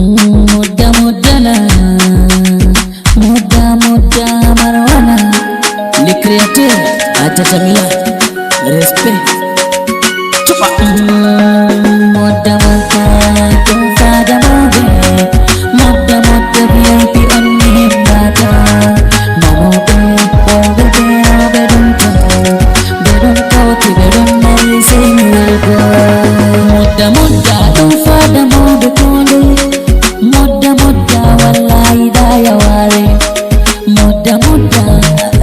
Muda-mudana, muda-muda marwana. Les créateurs, Ajatamila, respect. Coba. Muda-muda, pada mode, muda-muda VIP on himbata. Mamobe, obe, bedon koti, bedon nari singulgo. Muda-muda, pada mode konde. Muda-muda, wallahi daya ware. Muda-muda,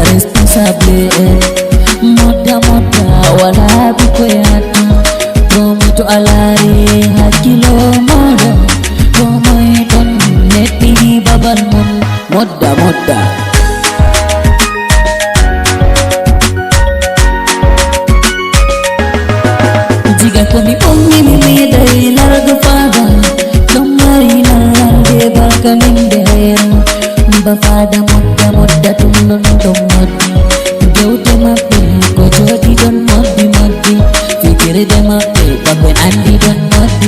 responsable. Muda-muda, wala bikoyata. Komito alari hakilo moda. Komoy don neti babal mun. Muda-muda. Jika kami ongi mimidai largo pada. Kemari nalarge balkanindera. Bafada muda-muda tumlon domodi. Jauh mape ko jodi don modi. Fikir de mape bakwen andi don modi.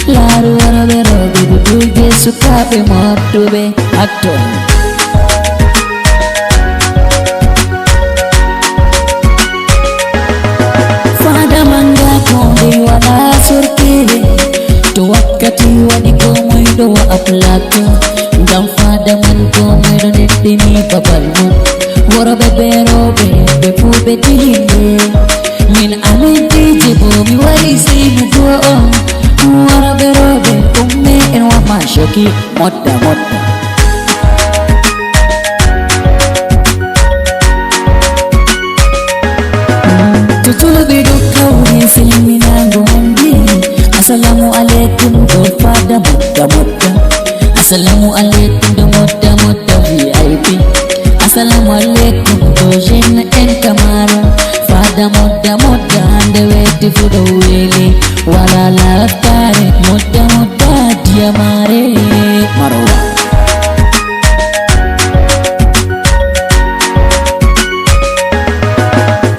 Laru arabero bidu ge suka be modu be aton. Fada mangga konde wala surkire. To wakati wadi komoy do aplaka. Dam fada man komoy do netini babalmu. Wara beberobe befu betihinde. Min amenti jibo mi wari si mugo. Wara berobe umme en wa mashoki moda. Tutul bidu kauri silminango mandi. Assalamu alaikum do fada moda. Assalamu alaikum do moda VIP. Assalamu alaikum do jeune en kamara. Fada moda and wait for the wili. Wala laftare moda diamare marwa.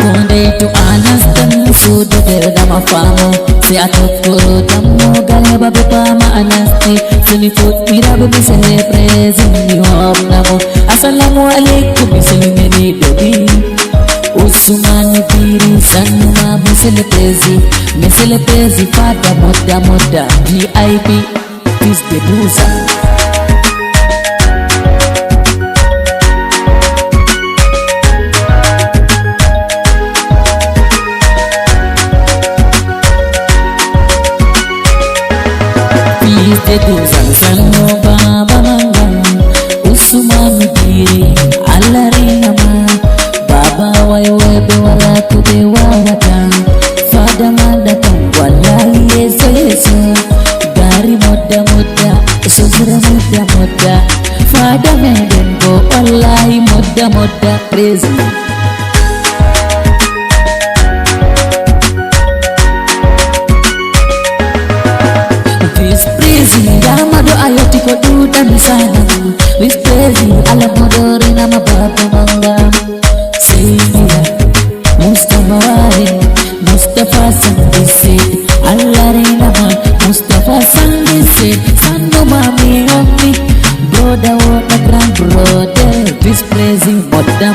Konde to anastan sudu berdama famo. Si atokoro tamu gale babe pama anasti. Suni foot mirabu misale presini hop namo. Assalamu alaikum misalimeni dobi. Usumani piri sanuma misale prezi fada moda VIP Peace the Bruiser. Peace the Bruiser sanu baba mangga. Usumani piri alari nama. Baba waiwebe wala kube wawata. Fada mandatang wallahi yeso. Dari moda sumber moda. Fada meden go wallahi moda crazy. Vice Prezi dama do ayoti ko duda misana. Vice Prezi ala modori nama baba mangga. Mustafa Sandisid Allare nama Mustafa Sandisid Sando mami omi Broda wota grand brother Vice Prezi moda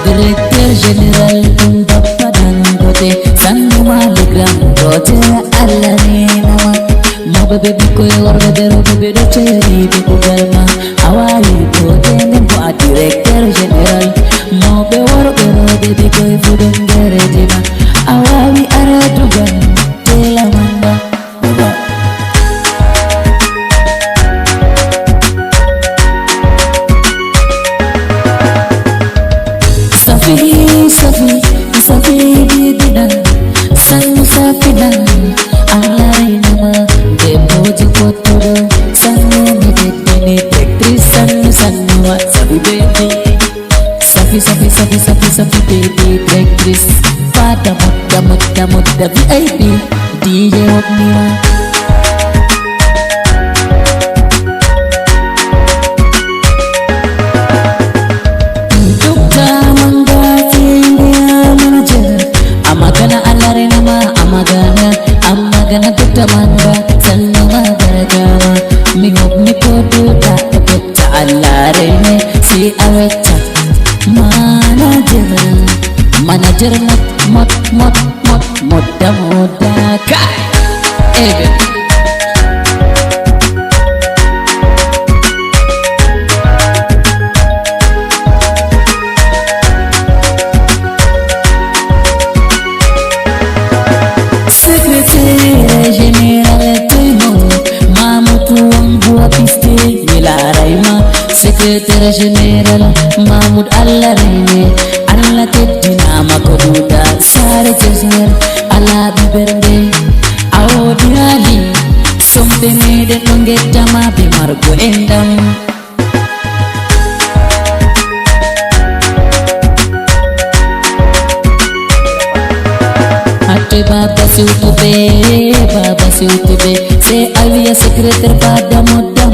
Director General Mbappa Dangote Sando mali grand brother Allare nama Mababe biko yorga dero bebe do cheri biko galma awali bote nembo a director general mabe worga robe biko ifudun gerejima awali aradugan tela manda baba safi dinan sanu safinan alai nama deboji kotoro sanu medetene actress sanu safi baby safi baby actress pada moda VIP DJ Ogniwa. Dukta mangga India manager manajer muda kai. Baby. Secrétaire général Tuymo, Mahmoud Wangua Piste, Mila Raima. Secrétaire général Mahmoud Allah Raime, Allah Teddina Makoduda, Sare Jesner, Allah Biberde, Aodi Ali, Sombe Mede Nongeta Mabi Margo Endam. Baba siutube, se alia secrétaire pada muda,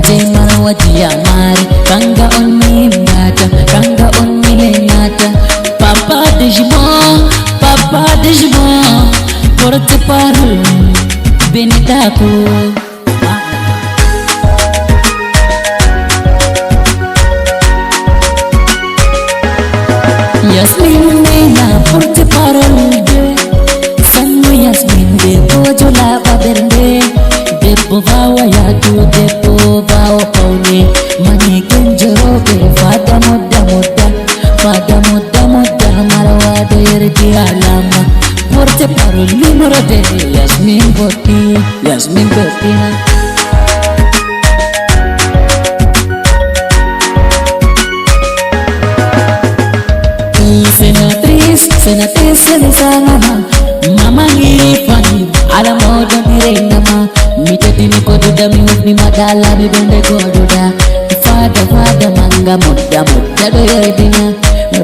jemal wajia mari, kanga onni mata, kanga onni lenata, papa de jumon, porte parole, benitaku. Yasmin Nena porte parole de Sannu Yasmin Debo jola baberde Debo bawa yadu Debo bawa paune Mani kenjero be Fada muda Marawa doyerdi alama Porte parole numero de Yasmin Boti Senatrice de Salama, Mama Nifani, ala moda mi reina ma, mi tedi mi koduda mi ufni madala mi bende koduda, fada manga muda do yedina,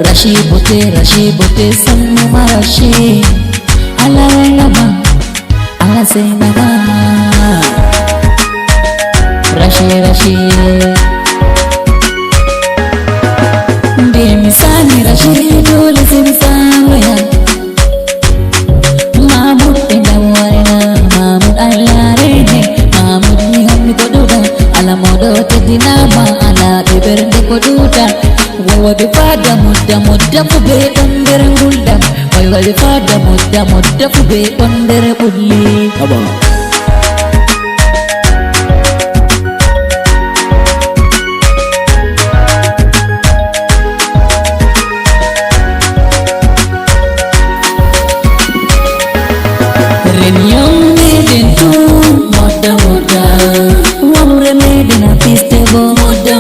rashi bote sannu marashi, ala reina ma, ala sena ma, rashi. Demisani rashi dole semisani ya Mahmoud enda warena Mahmoud alarene Mahmoud ni hamni koduda ala modo tedinama ala biberde koduda Wawa bifada muda fube ondere ngulda Wawa bifada muda fube ondere bulli Renyong meden tu muda Wamre meden apiste bo muda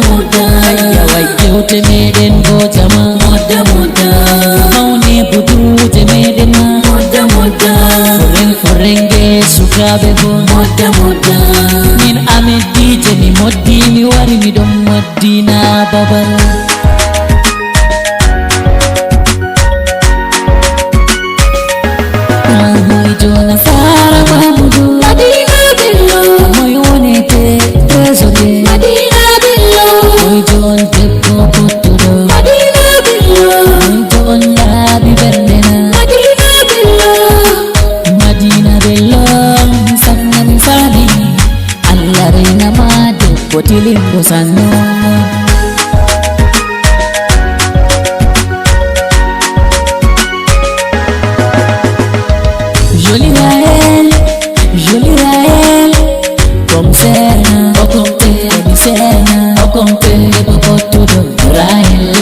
Yawai kyote meden bo jama muda Maune budu te meden ma muda Forenge sukabe bo muda Min amedi je mi modi mi wari mi dom modi na babal Jona Sara Mahmudu Madina Billo Moyonete Trezoge Madina Billo Moyjon Teppo Putudo Madina Billo Moyjon Labi Berdena Madina Billo Sanna Misani Allah Reina Madu Potilimbo Sanno Jolie Raël, comme Serna, Okomte, Bokotudo, Raël,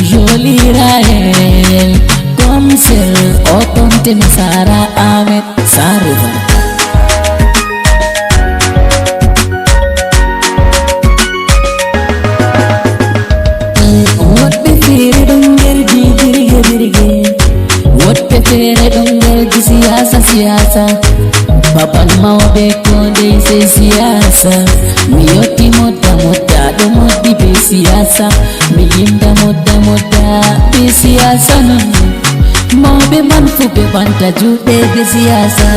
Jolie Raël, comme Serna, Okomte, Sara Ahmed, Sarva. Tere dongel di siasa Baban mau bekonde se siasa Miyoti moda do modi be siasa Miyinda moda be siasa non Mau be manfu be banta jude be siasa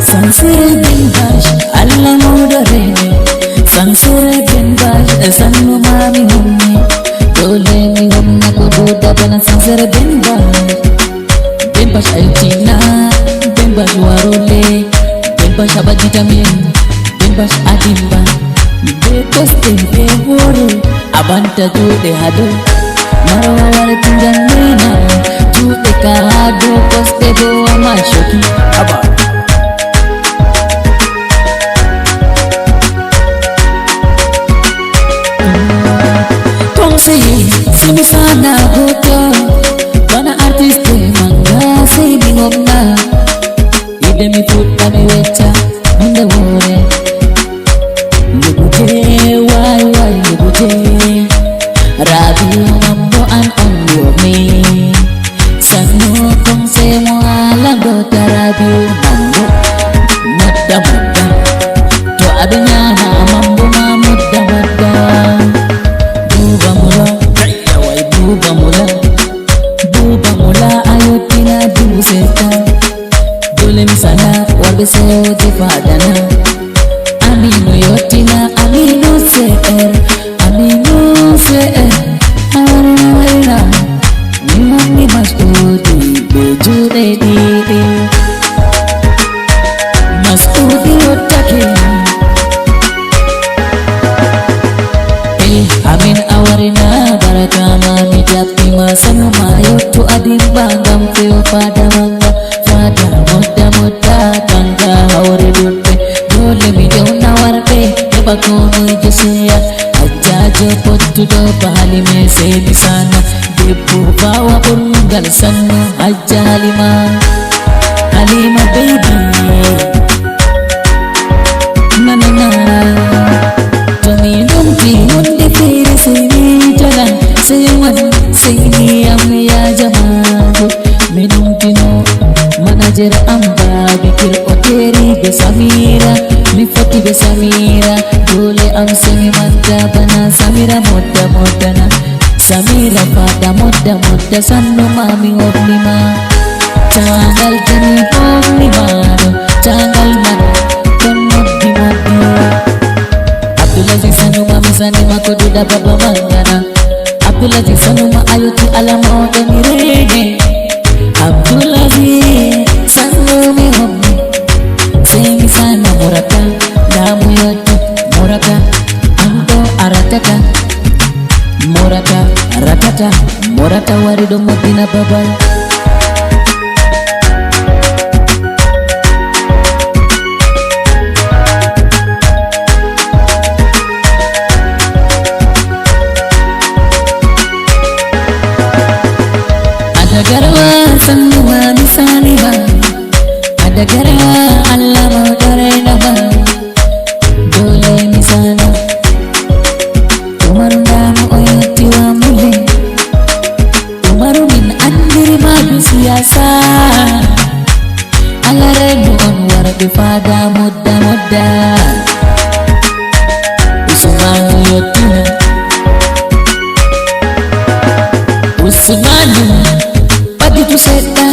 Sansere bin bash Allah moda rene Sansere bin bash sannu mami homni Dole mi homna kududa bana sansere bin bash altina Bilbas warule, Bilbas abaditamin, Bilbas adimba, Bilbas tehore, abanta jude hado, Marwa wale tinganina, jude kahado, Koste bo amashoki, aba. Simi sana buto, bana artis te manga si bingomna. Ide mi puta mi wecha, munda wore. Lubuje, wai lubuje. Rabi mambo an only of me. Sanu kong se mo alam do tarabi mambo. Mudda. To abinya na mambo ma mudda. Buba mula ayotina duseta dole misana warbe so di fadana aminu yotina aminu seer awarina ni masudi bejure didi masudi otake amin awarina barakama mijapi masanu mayo tu adimba ngamfeo pada manga fada muda kanga hawre dulpe dole video nawarpe eba kono jeseya ajajo pottu do bahali me se bisana debu bawa urungal sanno ajja halima baby na Mundi fere sini jalan sewan sini amya jamahu menungtino manajer amba bikir oteri besamira mifati besamira dole am semi manta bana samira modana samira pada modda sanno mami oblima tanggal jeni oblima tanggal man moddi Abdulaziz Sanuma misani makoduda baba mangana Abdulaziz Sanuma ayuti alama odamirene Abdulaziz Sanuma hobi semi sana murata damu yotu murata anto aratata murata warido modina babal Ada garwa sanuma misani ba ada garwa Allah mau darena ba dole misana umarundamu oyoti wa mule umaru min andiri madu siyasa alaredu on warbi fada mudda usumanu yotina Usmanu paditu seta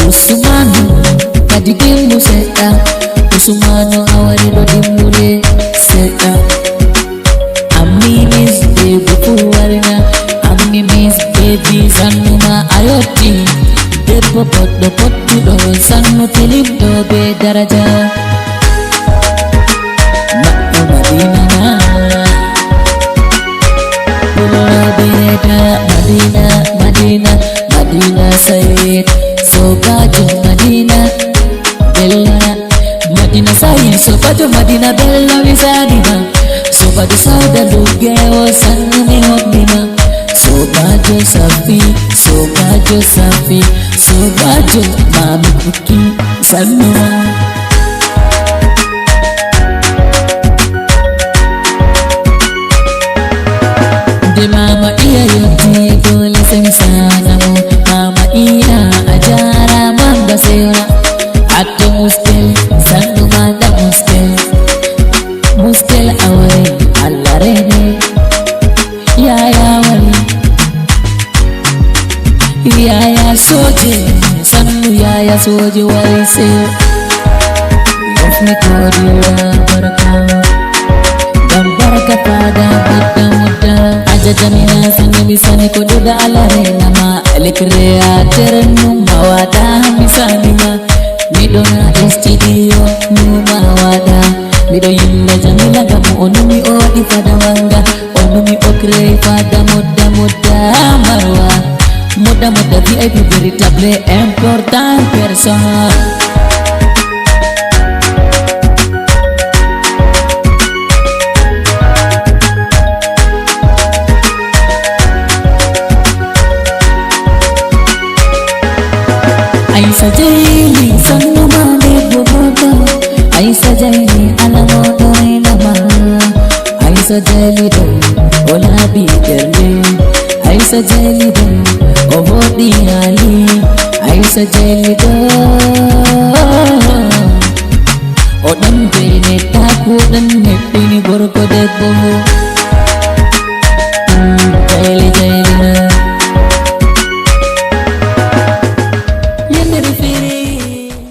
Usmanu padidimu seta Usmanu awarido dimule seta Ami miss baby kuwarina Ami miss baby sanuma ayoti Depo potu do sanu tilim do be daraja Makku Madinah Madinah Said Sobajo Madinah Bella Madinah Said Sobajo Madinah Bella Wizanima Sobajo Sauda Lugeo Sanumi Hobima Sobajo Safi Sobajo Mami Kuki Sanuma Mama iya yoti dole semsana mo mama iya ajara manga sewa atto muskel manda muskel aware allarene yaya soje sannu yaya soje wari se yofni kodira baraka pada muda aja jamina sanni misani koduda alare nama elekrea terenum mawada misani ma nido portal personal. Ay sajai sanu mane boboto, ay sajai alamoto nama, ay sajai do ola bikerle, ay sajai do obodi ali, ay sajai do odan bene taku dan nepini borko debo.